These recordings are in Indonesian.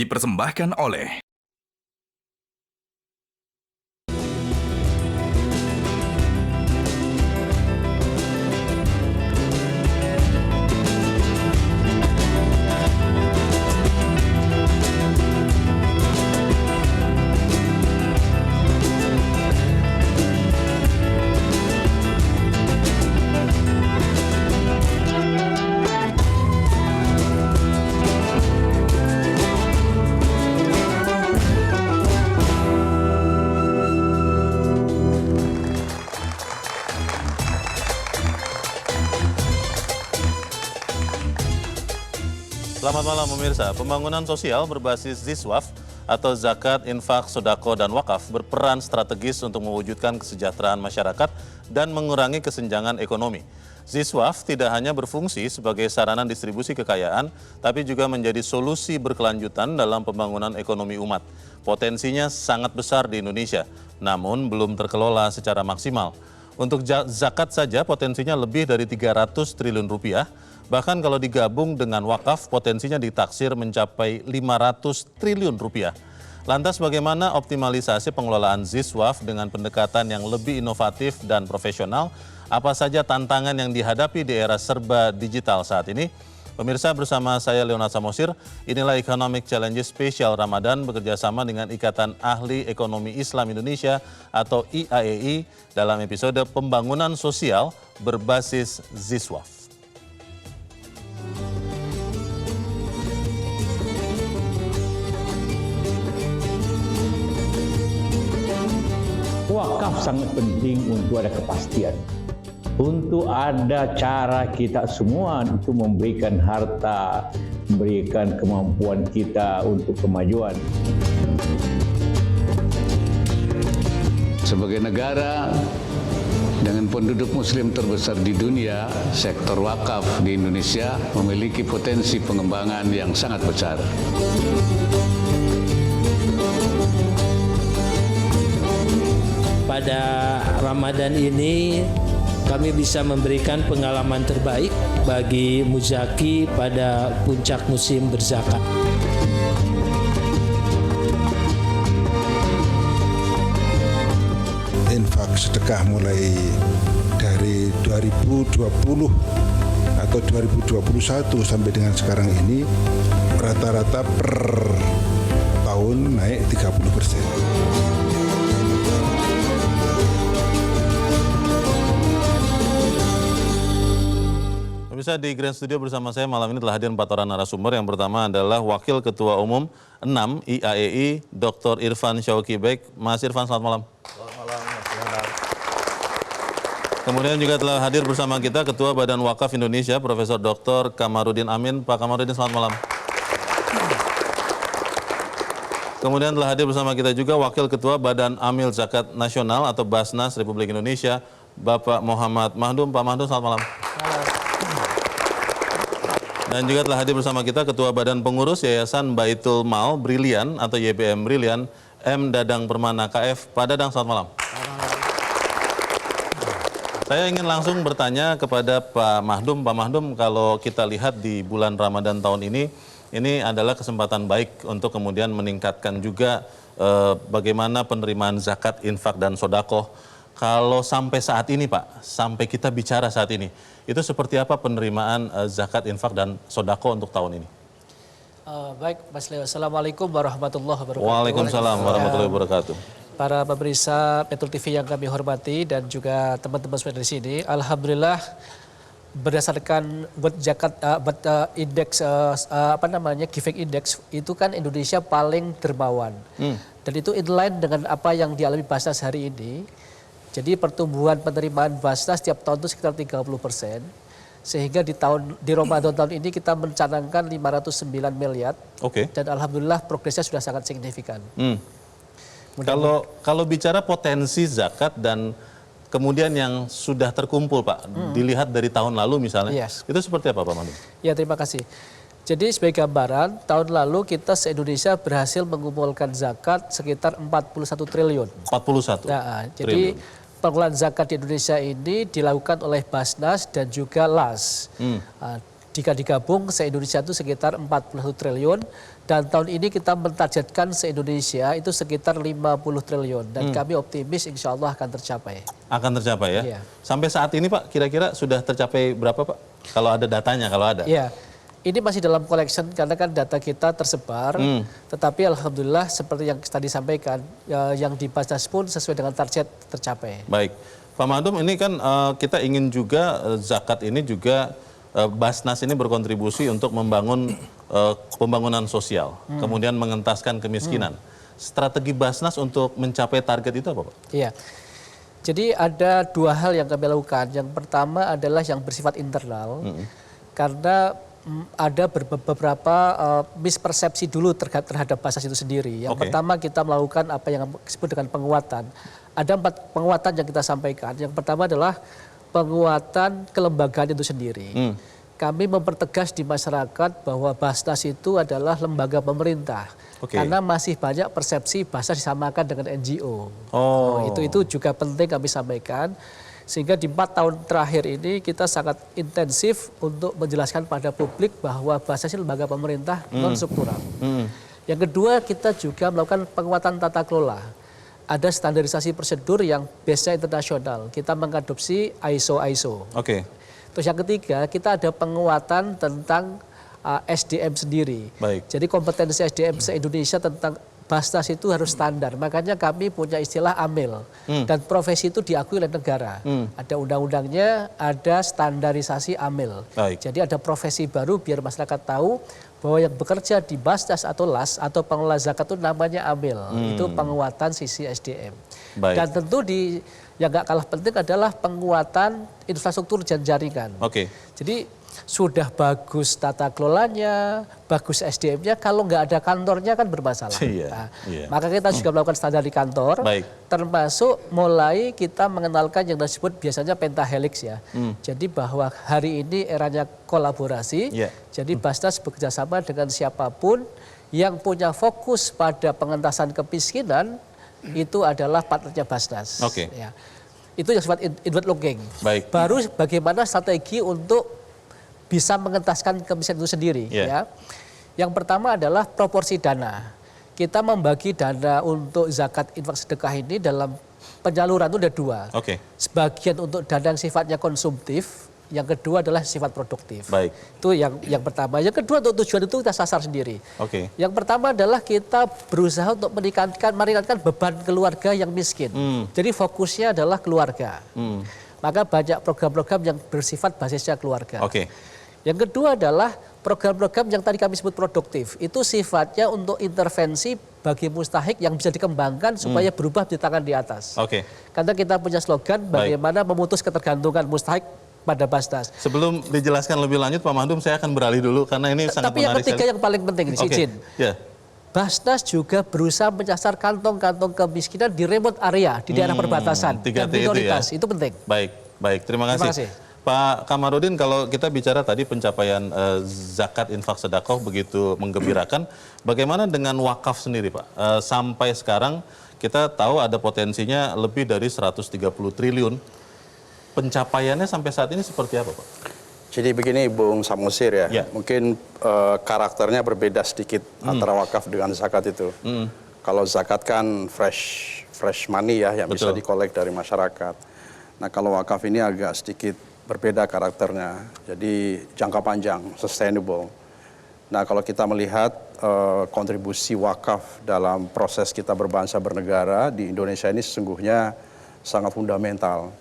dipersembahkan oleh Selamat malam pemirsa, pembangunan sosial berbasis Ziswaf atau Zakat, Infak, Sodako, dan Wakaf berperan strategis untuk mewujudkan kesejahteraan masyarakat dan mengurangi kesenjangan ekonomi. Ziswaf tidak hanya berfungsi sebagai sarana distribusi kekayaan, tapi juga menjadi solusi berkelanjutan dalam pembangunan ekonomi umat. Potensinya sangat besar di Indonesia, namun belum terkelola secara maksimal. Untuk zakat saja potensinya lebih dari 300 triliun rupiah, bahkan kalau digabung dengan wakaf potensinya ditaksir mencapai 500 triliun rupiah. Lantas bagaimana optimalisasi pengelolaan Ziswaf dengan pendekatan yang lebih inovatif dan profesional? Apa saja tantangan yang dihadapi di era serba digital saat ini? Pemirsa, bersama saya Leonard Samosir, inilah Economic Challenges Spesial Ramadan bekerjasama dengan Ikatan Ahli Ekonomi Islam Indonesia atau IAEI dalam episode Pembangunan Sosial berbasis Ziswaf. Wakaf sangat penting untuk ada kepastian. Untuk ada cara kita semua untuk memberikan harta, memberikan kemampuan kita untuk kemajuan. Sebagai negara dengan penduduk muslim terbesar di dunia, sektor wakaf di Indonesia memiliki potensi pengembangan yang sangat besar. Pada Ramadan ini kami bisa memberikan pengalaman terbaik bagi muzaki pada puncak musim berzakat. Infak sedekah mulai dari 2020 atau 2021 sampai dengan sekarang ini rata-rata per tahun naik 30%. Pemirsa, di Grand Studio bersama saya malam ini telah hadir 4 orang narasumber. Yang pertama adalah Wakil Ketua Umum 6 IAEI, Dr. Irfan Syauqi Bek. Mas Irfan, selamat malam. Selamat malam, Mas Leonard. Kemudian juga telah hadir bersama kita Ketua Badan Wakaf Indonesia, Profesor Dr. Kamarudin Amin. Pak Kamarudin, selamat malam. Kemudian telah hadir bersama kita juga Wakil Ketua Badan Amil Zakat Nasional atau Basnas Republik Indonesia, Bapak Muhammad Mahdum. Pak Mahdum, selamat malam. Dan juga telah hadir bersama kita Ketua Badan Pengurus Yayasan Baitul Mal Brilian atau YBM Brilian, M. Dadang Permana KF. Pak Dadang, selamat malam. Saya ingin langsung bertanya kepada Pak Mahdum. Pak Mahdum, kalau kita lihat di bulan Ramadan tahun ini adalah kesempatan baik untuk kemudian meningkatkan juga bagaimana penerimaan zakat, infak, dan sodakoh. Kalau sampai saat ini Pak, sampai kita bicara saat ini, itu seperti apa penerimaan zakat, infak, dan sodako untuk tahun ini? Baik, Mas Leo. Assalamualaikum warahmatullahi wabarakatuh. Waalaikumsalam warahmatullahi wabarakatuh. Para pemirsa Metro TV yang kami hormati dan juga teman-teman semua di sini, alhamdulillah berdasarkan indeks Giving Index itu kan Indonesia paling dermawan. Dan itu inline dengan apa yang dialami Basnas hari ini. Jadi pertumbuhan penerimaan Basnas setiap tahun itu sekitar 30%. Sehingga di Ramadan tahun ini kita mencanangkan 509 miliar. Oke. Dan alhamdulillah progresnya sudah sangat signifikan. Kalau bicara potensi zakat dan kemudian yang sudah terkumpul Pak, dilihat dari tahun lalu misalnya, itu seperti apa Pak Mahdum? Ya, terima kasih. Jadi sebagai gambaran, tahun lalu kita se-Indonesia berhasil mengumpulkan zakat sekitar 41 triliun. 41 Nah, jadi pengelolaan zakat di Indonesia ini dilakukan oleh Basnas dan juga LAS. Jika digabung se-Indonesia itu sekitar 41 triliun dan tahun ini kita mentargetkan se-Indonesia itu sekitar 50 triliun dan kami optimis insya Allah akan tercapai. Akan tercapai ya? Iya. Sampai saat ini Pak, kira-kira sudah tercapai berapa Pak? Kalau ada datanya, kalau ada. Iya, ini masih dalam collection karena kan data kita tersebar, tetapi alhamdulillah seperti yang tadi disampaikan, yang di Basnas pun sesuai dengan target tercapai. Baik, Pak Madum, ini kan kita ingin juga zakat ini juga Basnas ini berkontribusi untuk membangun pembangunan sosial, kemudian mengentaskan kemiskinan. Strategi Basnas untuk mencapai target itu apa Pak? Iya. Jadi ada dua hal yang kami lakukan. Yang pertama adalah yang bersifat internal, karena ada beberapa mispersepsi dulu terhadap Basnas itu sendiri. Yang pertama kita melakukan apa yang disebut dengan penguatan. Ada 4 penguatan yang kita sampaikan. Yang pertama adalah penguatan kelembagaan itu sendiri. Kami mempertegas di masyarakat bahwa Basnas itu adalah lembaga pemerintah. Karena masih banyak persepsi Basnas disamakan dengan NGO. Itu juga penting kami sampaikan. Sehingga di 4 tahun terakhir ini kita sangat intensif untuk menjelaskan pada publik bahwa Basnas ini lembaga pemerintah non-struktural. Yang kedua, kita juga melakukan penguatan tata kelola. Ada standarisasi prosedur yang base-nya internasional. Kita mengadopsi ISO. Terus yang ketiga, kita ada penguatan tentang SDM sendiri. Baik. Jadi kompetensi SDM se-Indonesia tentang Basnas itu harus standar. Makanya kami punya istilah AMIL. Dan profesi itu diakui oleh negara. Ada undang-undangnya, ada standarisasi AMIL. Baik. Jadi ada profesi baru biar masyarakat tahu bahwa yang bekerja di Basnas atau LAS atau pengelola zakat itu namanya AMIL. Itu penguatan sisi SDM. Baik. Dan tentu yang gak kalah penting adalah penguatan infrastruktur dan jaringan. Jadi sudah bagus tata kelolanya, bagus SDM-nya, kalau nggak ada kantornya kan bermasalah. Maka kita juga melakukan standar di kantor, termasuk mulai kita mengenalkan yang disebut biasanya pentahelix ya. Jadi bahwa hari ini eranya kolaborasi, jadi Basnas bekerjasama dengan siapapun yang punya fokus pada pengentasan kemiskinan, itu adalah partnernya Basnas. Ya. Itu yang sifat inward looking. Baru bagaimana strategi untuk bisa mengentaskan kemiskinan itu sendiri. Ya. Yang pertama adalah proporsi dana. Kita membagi dana untuk zakat infak sedekah ini dalam penyaluran itu ada 2. Sebagian untuk dana yang sifatnya konsumtif, yang kedua adalah sifat produktif. Itu yang pertama. Yang kedua untuk tujuan itu kita sasar sendiri. Yang pertama adalah kita berusaha untuk meringankan beban keluarga yang miskin. Jadi fokusnya adalah keluarga. Maka banyak program-program yang bersifat basisnya keluarga. Yang kedua adalah program-program yang tadi kami sebut produktif. Itu sifatnya untuk intervensi bagi mustahik yang bisa dikembangkan supaya berubah di tangan di atas. Karena kita punya slogan bagaimana memutus ketergantungan mustahik pada Basnas. Sebelum dijelaskan lebih lanjut Pak Madum, saya akan beralih dulu karena ini sangat menarik. Tapi yang ketiga yang paling penting ini, izin. Basnas juga berusaha menyasar kantong-kantong kemiskinan di remote area, di daerah perbatasan, dan minoritas. Itu penting. Baik. Terima kasih. Pak Kamarudin, kalau kita bicara tadi pencapaian zakat infak sedekah begitu menggembirakan, bagaimana dengan wakaf sendiri Pak? Sampai sekarang kita tahu ada potensinya lebih dari 130 triliun. Pencapaiannya sampai saat ini seperti apa Pak? Jadi begini Bung Samosir ya, mungkin karakternya berbeda sedikit antara wakaf dengan zakat itu. Kalau zakat kan fresh money ya, yang bisa dikolek dari masyarakat. Nah kalau wakaf ini agak sedikit berbeda karakternya, jadi jangka panjang, sustainable. Nah kalau kita melihat kontribusi wakaf dalam proses kita berbangsa bernegara di Indonesia ini sesungguhnya sangat fundamental.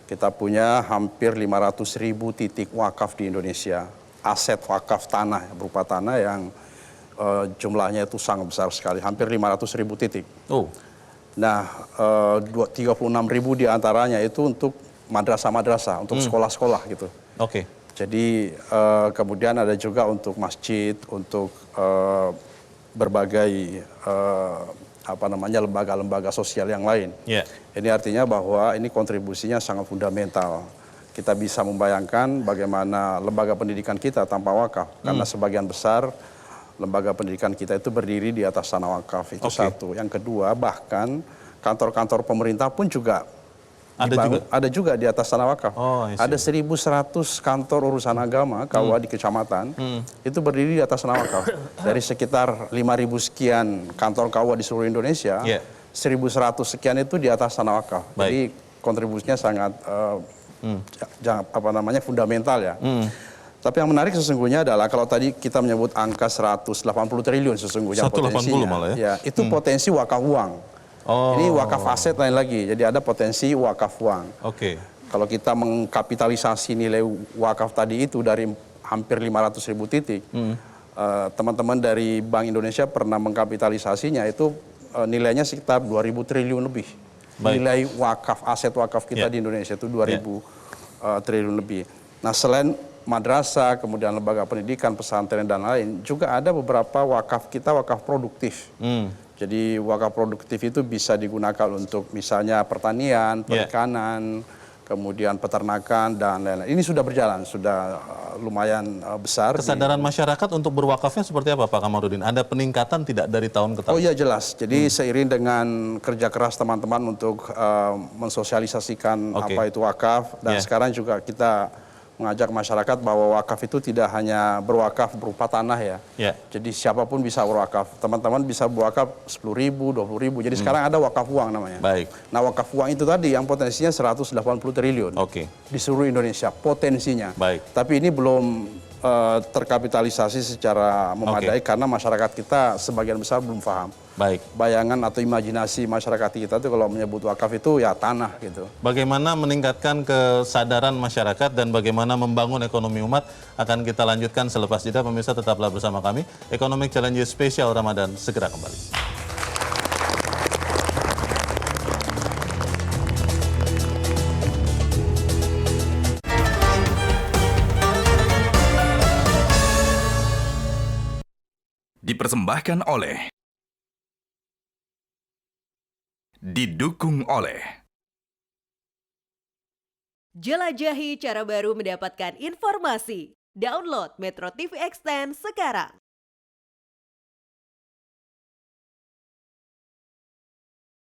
Kita punya hampir 500.000 titik wakaf di Indonesia, aset wakaf tanah, berupa tanah yang jumlahnya itu sangat besar sekali, hampir 500.000 titik. Nah 36.000 diantaranya itu untuk madrasah-madrasah, untuk sekolah-sekolah gitu. Jadi kemudian ada juga untuk masjid, untuk berbagai lembaga-lembaga sosial yang lain. Ini artinya bahwa ini kontribusinya sangat fundamental. Kita bisa membayangkan bagaimana lembaga pendidikan kita tanpa wakaf, karena sebagian besar lembaga pendidikan kita itu berdiri di atas tanah wakaf. Itu satu. Yang kedua, bahkan kantor-kantor pemerintah pun juga Ada juga di atas tanah wakaf. Oh, I see. Ada 1.100 kantor urusan agama KUA di kecamatan itu berdiri di atas tanah wakaf. Dari sekitar 5.000 sekian kantor KUA di seluruh Indonesia, 1.100 sekian itu di atas tanah wakaf. Jadi kontribusinya sangat fundamental ya. Tapi yang menarik sesungguhnya adalah kalau tadi kita menyebut angka 180 triliun sesungguhnya 180 potensinya. malah ya? Itu potensi wakaf uang. Ini wakaf aset lain lagi. Jadi ada potensi wakaf uang. Oke. Kalau kita mengkapitalisasi nilai wakaf tadi itu dari hampir 500.000 titik, teman-teman dari Bank Indonesia pernah mengkapitalisasinya itu nilainya sekitar 2.000 triliun lebih. Nilai wakaf, aset wakaf kita di Indonesia itu 2.000 triliun lebih. Nah selain madrasah, kemudian lembaga pendidikan, pesantren dan lain, juga ada beberapa wakaf kita wakaf produktif. Jadi wakaf produktif itu bisa digunakan untuk misalnya pertanian, perikanan, kemudian peternakan dan lain-lain. Ini sudah berjalan, sudah lumayan besar. Kesadaran masyarakat untuk berwakafnya seperti apa Pak Kamarudin? Ada peningkatan tidak dari tahun ke tahun? Oh iya jelas. Jadi seiring dengan kerja keras teman-teman untuk mensosialisasikan apa itu wakaf, dan sekarang juga kita mengajak masyarakat bahwa wakaf itu tidak hanya berwakaf berupa tanah ya. Jadi siapapun bisa berwakaf. Teman-teman bisa berwakaf 10.000, 20.000. Jadi sekarang ada wakaf uang namanya. Nah wakaf uang itu tadi yang potensinya 180 triliun di seluruh Indonesia potensinya. Tapi ini belum terkapitalisasi secara memadai karena masyarakat kita sebagian besar belum paham. Bayangan atau imajinasi masyarakat kita itu kalau menyebut wakaf itu ya tanah gitu. Bagaimana meningkatkan kesadaran masyarakat dan bagaimana membangun ekonomi umat akan kita lanjutkan selepas jeda. Pemirsa tetaplah bersama kami. Economic Challenge Spesial Ramadan segera kembali. Dipersembahkan oleh, didukung oleh. Jelajahi cara baru mendapatkan informasi. Download Metro TV Extend sekarang.